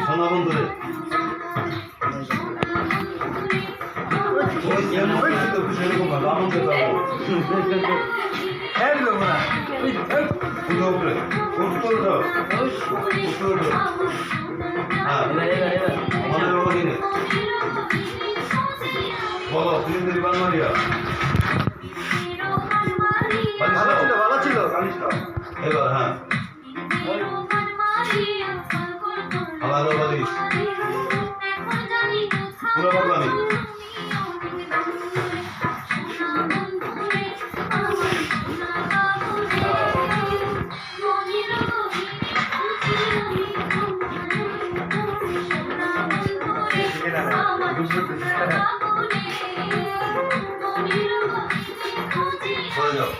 সোনা বন্ধুরে বলো ফিল্ম বাংলারিয়া ভালো ছিল এবার হ্যাঁ আলাদা বালিশ পুরো বাংলাদেশ চলে যাও